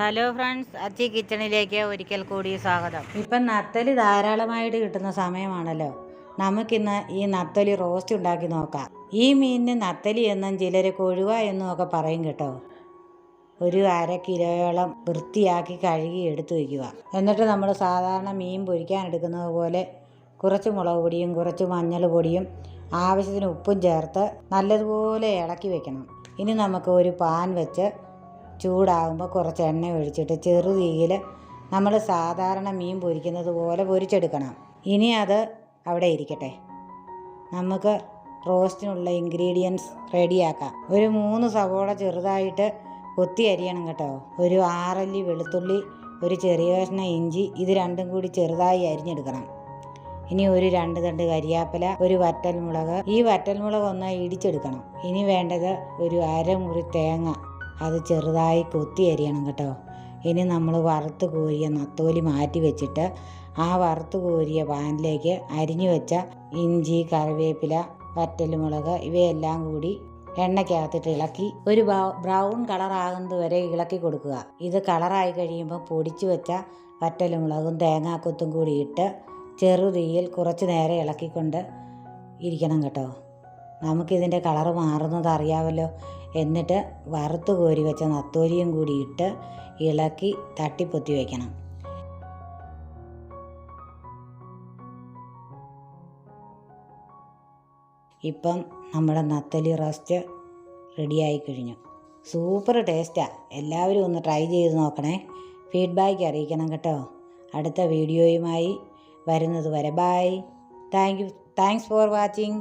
Hello friends, അച്ചി കിച്ചണിലേക്ക് ഒരിക്കൽ കൂടി സ്വാഗതം. ഇപ്പം നത്തലി ധാരാളമായിട്ട് കിട്ടുന്ന സമയമാണല്ലോ. നമുക്കിന്ന് ഈ നത്തലി റോസ്റ്റ് ഉണ്ടാക്കി നോക്കാം. ഈ മീനിന് നത്തലി എന്നും ചിലർ കൊഴുവ എന്നും ഒക്കെ പറയും കേട്ടോ. ഒരു 1/2 കിലോയോളം വൃത്തിയാക്കി കഴുകി എടുത്തു വയ്ക്കുക. എന്നിട്ട് നമ്മൾ സാധാരണ മീൻ പൊരിക്കാൻ എടുക്കുന്നത് പോലെ കുറച്ച് മുളക് പൊടിയും കുറച്ച് മഞ്ഞൾ പൊടിയും ആവശ്യത്തിന് ഉപ്പും ചേർത്ത് നല്ലതുപോലെ ഇളക്കി വെക്കണം. ഇനി നമുക്ക് ഒരു പാൻ വെച്ച് ചൂടാകുമ്പോൾ കുറച്ച് എണ്ണ ഒഴിച്ചിട്ട് ചെറു തീയിൽ നമ്മൾ സാധാരണ മീൻ പൊരിക്കുന്നത് പോലെ പൊരിച്ചെടുക്കണം. ഇനി അത് അവിടെ ഇരിക്കട്ടെ. നമുക്ക് റോസ്റ്റിനുള്ള ഇൻഗ്രീഡിയൻസ് റെഡിയാക്കാം. ഒരു 3 സവോള ചെറുതായിട്ട് കൊത്തി അരിയണം കേട്ടോ. ഒരു 6 അല്ലി വെളുത്തുള്ളി, ഒരു ചെറിയ കഷ്ണം ഇഞ്ചി, ഇത് രണ്ടും കൂടി ചെറുതായി അരിഞ്ഞെടുക്കണം. ഇനി ഒരു 2 തണ്ട് കരിയാപ്പില, ഒരു വറ്റൽമുളക്. ഈ വറ്റൽമുളക് ഒന്ന് ഇടിച്ചെടുക്കണം. ഇനി വേണ്ടത് ഒരു 1/2 മുറി തേങ്ങ, അത് ചെറുതായി കൊത്തി അരിയണം കേട്ടോ. ഇനി നമ്മൾ വറുത്ത് കോരിയ നത്തോലി മാറ്റി വെച്ചിട്ട് ആ വറുത്ത് കോരിയ പാനിലേക്ക് അരിഞ്ഞു വെച്ച ഇഞ്ചി, കറിവേപ്പില, വറ്റൽമുളക് ഇവയെല്ലാം കൂടി എണ്ണയ്ക്കകത്തിട്ട് ഇളക്കി ഒരു ബ്രൗൺ കളറാകുന്നത് വരെ ഇളക്കി കൊടുക്കുക. ഇത് കളറായി കഴിയുമ്പോൾ പൊടിച്ചു വെച്ച വറ്റൽമുളകും തേങ്ങാക്കൊത്തും കൂടി ഇട്ട് ചെറുതീയിൽ കുറച്ച് നേരം ഇളക്കിക്കൊണ്ട് ഇരിക്കണം കേട്ടോ. നമുക്കിതിൻ്റെ കളറ് മാറുന്നത് അറിയാമല്ലോ. എന്നിട്ട് വറുത്ത് കോരി വെച്ച നത്തോലിയും കൂടി ഇട്ട് ഇളക്കി തട്ടിപ്പൊത്തി വയ്ക്കണം. ഇപ്പം നമ്മുടെ നത്തലി റോസ്റ്റ് റെഡിയായി കഴിഞ്ഞു. സൂപ്പർ ടേസ്റ്റാണ്. എല്ലാവരും ഒന്ന് ട്രൈ ചെയ്ത് നോക്കണേ. ഫീഡ്ബാക്ക് അറിയിക്കണം കേട്ടോ. അടുത്ത വീഡിയോയുമായി വരുന്നത് വരെ ബൈ. Thanks for watching.